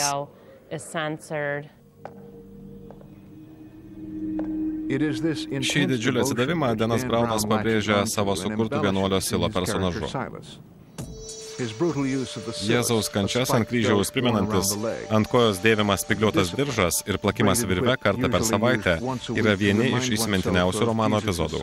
Šį didžiulį atsidavimą Denas Braunas pabrėžia savo sukurtų vienuolio Silo personažu. Jėzaus kančias ant kryžiaus primenantis, ant kojos dėvimas spygliuotas diržas ir plakimas virve kartą per savaitę yra vieni iš įsimintiniausių romano epizodų.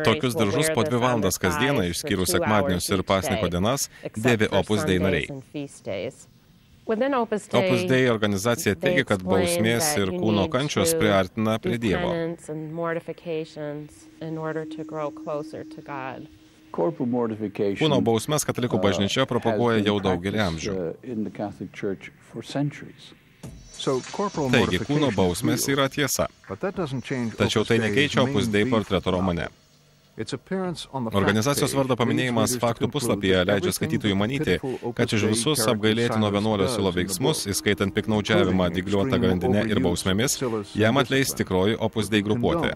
Tokius diržus po 2 valandas kasdieną, išskyrus sekmadienius ir pasniko dienas, dėvi Opus Dei nariai. Opus Dei organizacija teigia, kad bausmės ir kūno kančios priartina prie Dievo. Kūno bausmes katalikų bažnyčia propaguoja jau daugelį amžių. Taigi, kūno bausmės yra tiesa. Tačiau tai nekeičia Opus Dei portreto romane. Organizacijos vardo paminėjimas faktų puslapyje leidžia skaitytojui manyti, kad iš visus apgailėtino vienuolio Silo veiksmus, įskaitant piknaudžiavimą dygliuota grandine ir bausmėmis, jam atleis tikroji Opus Dei grupuotė.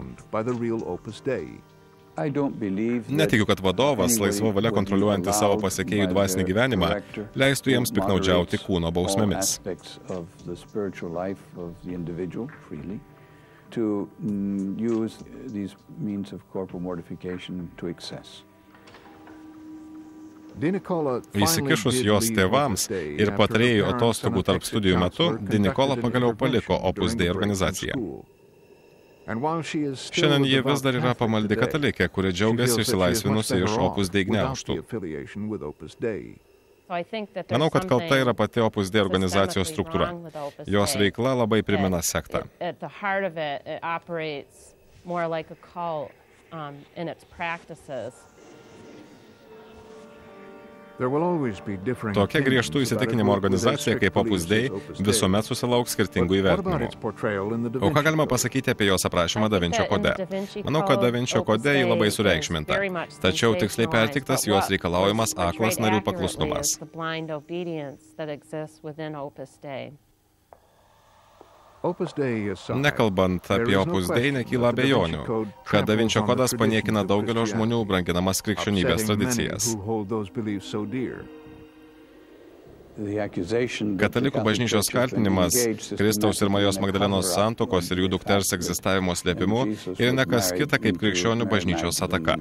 Netikiu, kad vadovas, laisva valia kontroliuojantis savo pasekėjų dvasinį gyvenimą, leistų jiems piknaudžiauti kūno bausmėmis. Įsikišus jos tėvams ir patarėjų atostogų tarp studijų metu, Di Nicola pagaliau paliko Opus Dei organizaciją. Šiandien ji vis dar yra pamaldi katalikė, kuri džiaugiasi išsilaisvinusi iš Opus Dei gniaužtų. Manau, kad kalta yra pati Opus Dei organizacijos struktūra. Jos veikla labai primena sektą. Tokia griežtų įsitikinimo organizacija kaip Opus Dei visuomet susilauks skirtingų įvertinimų. O ką galima pasakyti apie jos aprašymą Da Vinčio kode? Manau, kad Da Vinčio kode jį labai sureikšminta, tačiau tiksliai perteiktas jos reikalaujamas aklas narių paklusnumas. Nekalbant apie Opus Dei, nekyla abejonių, kad Da Vinčio kodas paniekina daugelio žmonių branginamas krikščionybės tradicijas. Katalikų bažnyčios kaltinimas Kristaus ir Marijos Magdalenos santuokos ir jų dukters egzistavimo slėpimu yra ne kas kita kaip krikščionių bažnyčios ataka.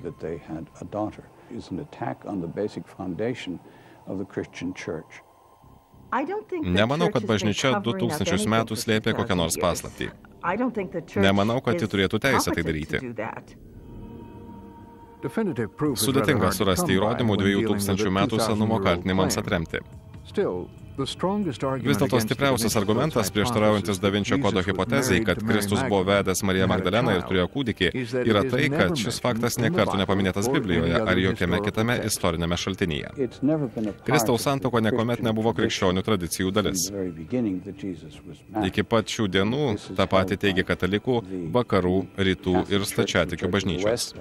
Nemanau, kad bažnyčia 2000 metų slėpė kokią nors paslaptį. Nemanau, kad ji turėtų teisę tai daryti. Sudėtinga surasti įrodymų 2000 metų senumo kaltinimams atremti. Vis dėlto stipriausias argumentas prieštaraujantis Da Vinčio kodo hipotezei, kad Kristus buvo vedęs Mariją Magdaleną ir turėjo kūdikį, yra tai, kad šis faktas nė kartų nepaminėtas Biblijoje ar jokiame kitame istorinėme šaltinyje. Kristaus santuoka niekuomet nebuvo krikščionių tradicijų dalis. Iki pat šių dienų tą patį teigia katalikų, vakarų, rytų ir stačiatikių bažnyčios.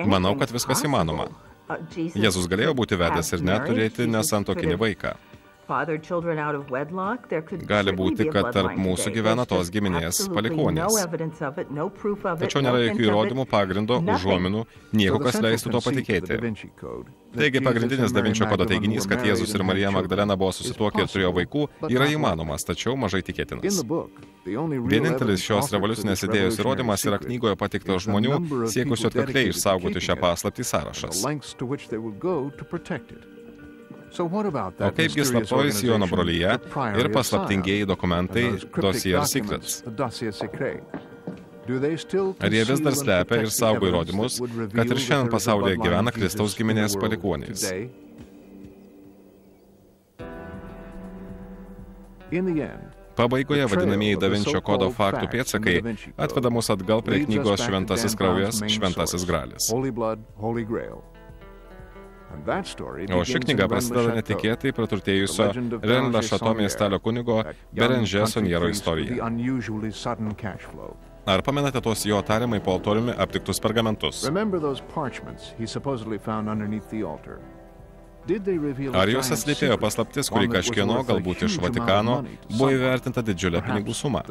Manau, kad viskas įmanoma. Jėzus galėjo būti vedęs ir net turėti nesantuokinį vaiką. Gali būti, kad tarp mūsų gyvena tos giminės palikuonys. Tačiau nėra jokių įrodymų, pagrindo, užuominų, nieko, kas leistų to patikėti. Taigi pagrindinis Da Vinčio kodo teiginys, kad Jėzus ir Marija Magdalena buvo susituokę ir turėjo vaikų, yra įmanomas, tačiau mažai tikėtinas. Vienintelis šios revoliucinės idėjos įrodymas yra knygoje pateiktas žmonių, siekusių atkakliai išsaugoti šią paslaptį sąrašas. O kaipgi slaptoji Siono brolyje ir paslaptingieji dokumentai Dossier Secrets? Ar jie vis dar slepia ir saugo įrodymus, kad ir šiandien pasaulyje gyvena Kristaus giminės palikuonys? Pabaigoje vadinamieji Da Vinčio kodo faktų pėdsakai atveda mus atgal prie knygos Šventasis kraujas, Šventasis gralis. O ši knyga prasideda netikėtai praturtėjusio Rennes le Château miestelio kunigo Bérenger Sauniero istorija. Ar pamenate tos jo tariamai po altoriumi aptiktus pergamentus? Ar juos atslėpėjo paslaptis, kuri kažkieno, galbūt iš Vatikano, buvo įvertinta didžiulė pinigų suma?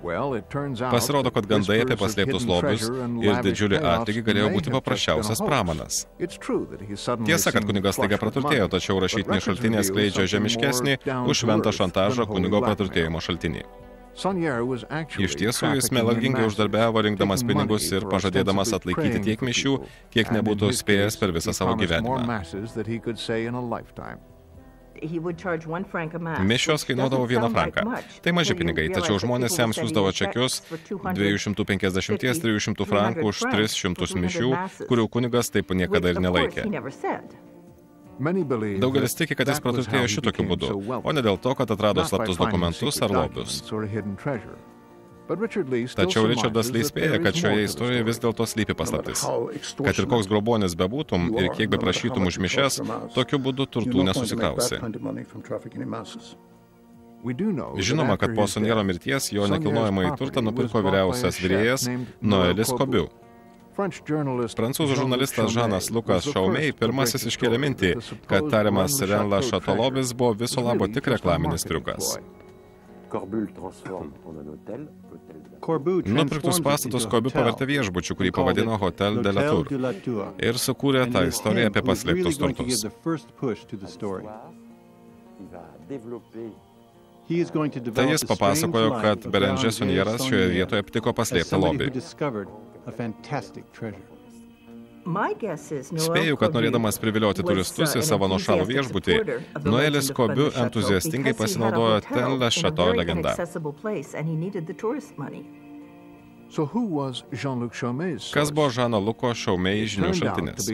Pasirodo, kad gandai apie paslėptus lobius ir didžiulį atlygį galėjo būti paprasčiausias pramanas. Tiesa, kad kunigas staiga praturtėjo, tačiau rašytiniai šaltiniai skleidžia žemiškesnį už šventą šantažą kunigo praturtėjimo šaltinį. Iš tiesų, jis melagingai uždarbiavo rinkdamas pinigus ir pažadėdamas atlaikyti tiek mišių, kiek nebūtų spėjęs per visą savo gyvenimą. Mišios kainuodavo 1 franką. Tai maži pinigai, tačiau žmonės jam siųsdavo čekius 250–300 frankų už 300 mišių, kurių kunigas taip niekada ir nelaikė. Daugelis tiki, kad jis praturtėjo šitokiu būdu, o ne dėl to, kad atrado slaptus dokumentus ar lobius. Tačiau Richardas Lee spėja, kad šioje istorijoje vis dėlto slypi paslaptis. Kad ir koks grobuonis bebūtum ir kiek beprašytum už mišias, tokiu būdu turtų nesusikrausi. Žinoma, kad po Sauniero mirties jo nekilnojamąjį turtą nupirko vyriausias virėjas Noelis Kobiu. Prancūzų žurnalistas Žanas Lukas Šaumei pirmasis iškėlė mintį, kad tariamas Rennes le Château lobis buvo viso labo tik reklaminis triukas. Nupirktus pastatus Kobiu pavertė viešbučiu, kurį pavadino Hotel de la Tour, ir sukūrė tą istoriją apie paslėptus turtus. Tai jis papasakojo, kad Bérenger Saunieras šioje vietoje aptiko paslėptą lobį. Spėju, kad norėdamas privilioti turistus į savo nuošalų viešbutį, Noelis Kobiu entuziastingai pasinaudojo Ten le Château legenda. Kas buvo Žano Luko Šaumei žinių šaltinis?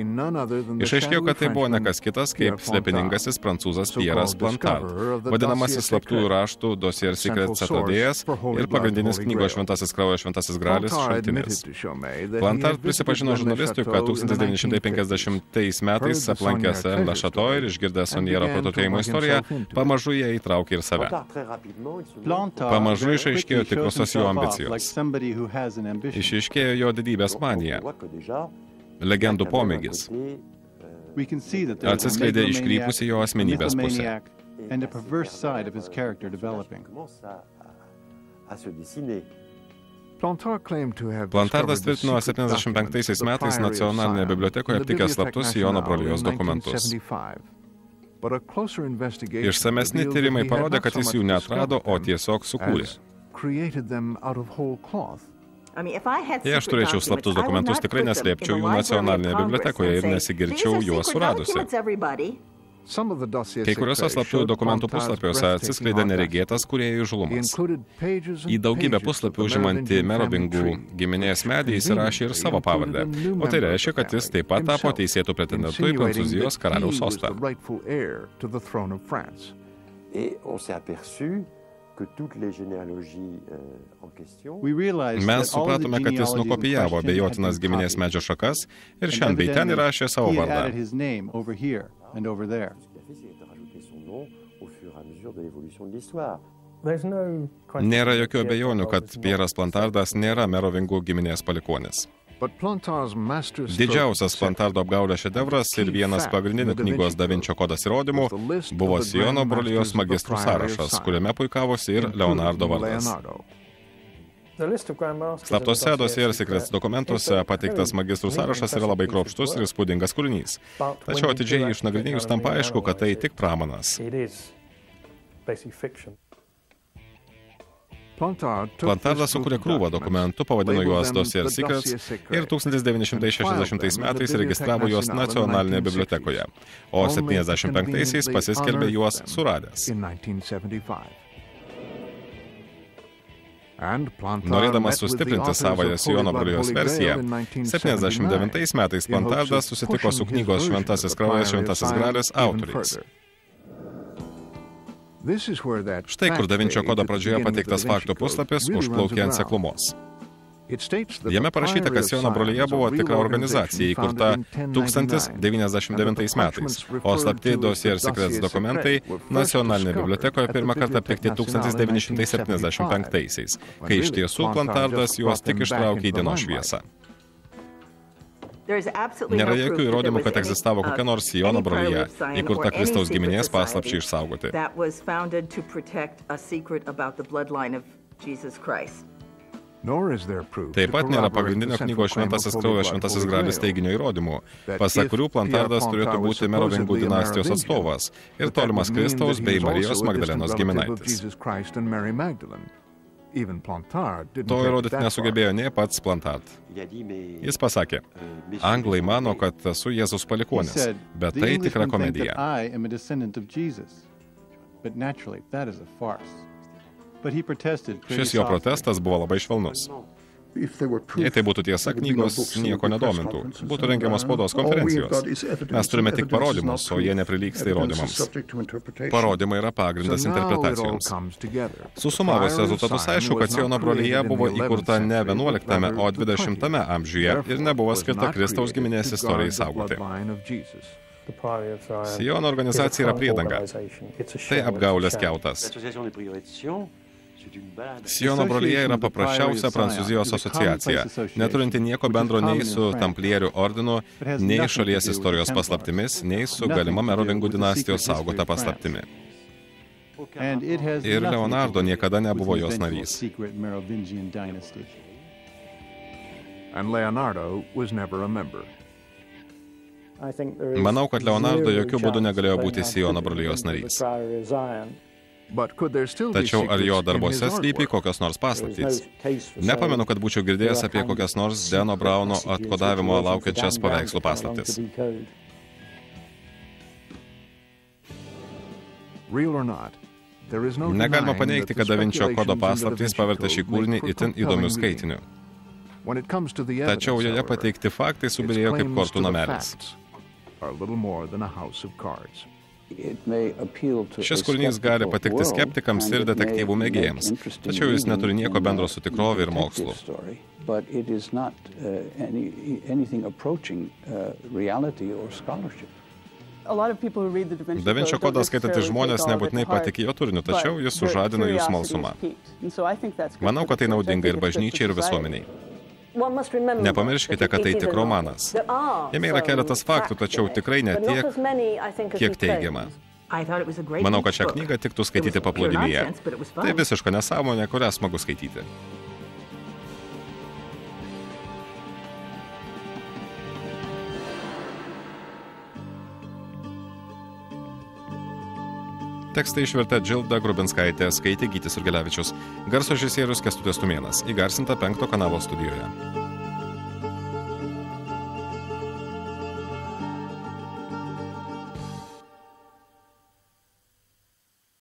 Išaiškėjo, kad tai buvo ne kas kitas, kaip slepiningasis prancūzas Pierras Plantard, vadinamasis slaptųjų raštų Dossier Secrets atradėjas ir pagrindinis knygos Šventasis kraujas, Šventasis gralis šaltinis. Plantard prisipažino žurnalistui, kad 1950 metais aplankęs Le Chateau ir išgirdęs Soniero praturtėjimo istoriją, pamažu jie įtraukė ir save. Pamažu išaiškėjo tikrosios jo ambicijos. Išaiškėjo jo didybės manija, legendų pomėgis, atsiskleidė iškrypusi jo asmenybės pusė. Plantardas tvirtino 75 metais Nacionalinėje bibliotekoje aptikęs slaptus Jono brolijos dokumentus. Išsamesni tyrimai parodė, kad jis jų neatrado, o tiesiog sukūrė. Jei aš turėčiau slaptus dokumentus, tikrai neslėpčiau jų Nacionalinėje bibliotekoje ir nesigirčiau juos suradusi. Kai kuriuose slaptųjų dokumentų puslapiuose atsiskleidė neregėtas kūrėjų įžūlumas. Į daugybę puslapių užimantį Merovingų giminės medį įsirašė ir savo pavardę, o tai reiškia, kad jis taip pat tapo teisėtų pretendentų į Prancūzijos karaliaus sostą. Mes supratome, kad jis nukopijavo abejotinas giminės medžio šakas ir šiandien bei ten įrašė savo vardą. Nėra jokių abejonių, kad Pierras Plantardas nėra Merovingų giminės palikuonis. Didžiausias Plantardo apgaulės šedevras ir vienas pagrindinių knygos Da Vinčio kodas įrodymų buvo Siono brolijos magistrų sąrašas, kuriame puikavosi ir Leonardo vardas. Slaptose Dossier Secrets dokumentuose pateiktas magistrų sąrašas yra labai kruopštus ir įspūdingas kūrinys. Tačiau atidžiai išnagrinėjus tampa aišku, kad tai tik pramanas. Plantardas sukūrė krūvą dokumentų, pavadino juos Dossier Secrets ir 1960 metais registravo juos Nacionalinėje bibliotekoje, o 75-aisiais pasiskelbė juos suradęs. Norėdamas sustiprinti savąją Siono brolijos versiją, 79 metais Plantardas susitiko su knygos Šventasis kraujas, Šventasis gralis autoriais. Štai kur Da Vinčio kodo pradžioje pateiktas faktų puslapis užplaukė ant seklumos. Jame parašyta, kad Siono brolija buvo tikra organizacija įkurta 1099 metais, o slapti Dossier Secrets dokumentai Nacionalinėje bibliotekoje pirmą kartą aptikti 1975-aisiais, kai iš tiesų Plantardas juos tik ištraukė į dienos šviesą. Nėra jokių įrodymų, kad egzistavo kokia nors Siono brolija, įkurta Kristaus giminės paslapčiai išsaugoti. Taip pat nėra pagrindinio knygos Šventasis kraujas, Šventasis gralis teiginio įrodymų, pasak kurių Plantardas turėtų būti Merovingų dinastijos atstovas ir tolimas Kristaus bei Marijos Magdalenos giminaitis. To įrodyti nesugebėjo nei pats Plantard. Jis pasakė, anglai mano, kad esu Jėzus palikuonis, bet tai tikra komedija. Šis jo protestas buvo labai švelnus. Jei tai būtų tiesa, knygos nieko nedomintų. Būtų rengiamos spaudos konferencijos. Mes turime tik parodymus, o jie neprilygsta įrodymams. Parodymai yra pagrindas interpretacijoms. Susumavus rezultatus aišku, kad Siono brolija buvo įkurta ne 11, o 20 amžiuje ir nebuvo skirta Kristaus giminės istorijai saugoti. Siono organizacija yra priedanga. Tai apgaulės kiautas. Siono brolija yra paprasčiausia Prancūzijos asociacija, neturinti nieko bendro nei su Tamplierių ordinu, nei šalies istorijos paslaptimis, nei su galima Merovingų dinastijos saugota paslaptimi. Ir Leonardo niekada nebuvo jos narys. Manau, kad Leonardo jokių būdų negalėjo būti Siono brolijos narys. Tačiau ar jo darbuose slypi kokios nors paslaptys? Nepamenu, kad būčiau girdėjęs apie kokias nors Deno Brauno atkodavimo laukiančias paveikslų paslaptis. Negalima paneigti, kad Da Vinčio kodo paslaptys pavertė šį kūrinį itin įdomiu skaitiniu. Tačiau joje pateikti faktai subyrėjo kaip kortų namelis. Šis kūrinys gali patikti skeptikams ir detektyvų mėgėjams, tačiau jis neturi nieko bendro su tikrove ir mokslu. Da Vinčio kodą skaitantys žmonės nebūtinai patiki jo turiniu, tačiau jis sužadina jų smalsumą. Manau, kad tai naudinga ir bažnyčiai, ir visuomeniai. Nepamirškite, kad tai tik romanas. Jame yra keletas faktų, tačiau tikrai ne tiek, kiek teigiama. Manau, kad šią knygą tiktų skaityti paplūdimyje. Tai visiška nesąmonė, kurią smagu skaityti. Tekstą išvertė Džilda Grubinskaitė, skaitė Gytis Jurgelevičius. Garso režisierius Kęstutis Tumėnas, įgarsinta 5 kanalo studijoje.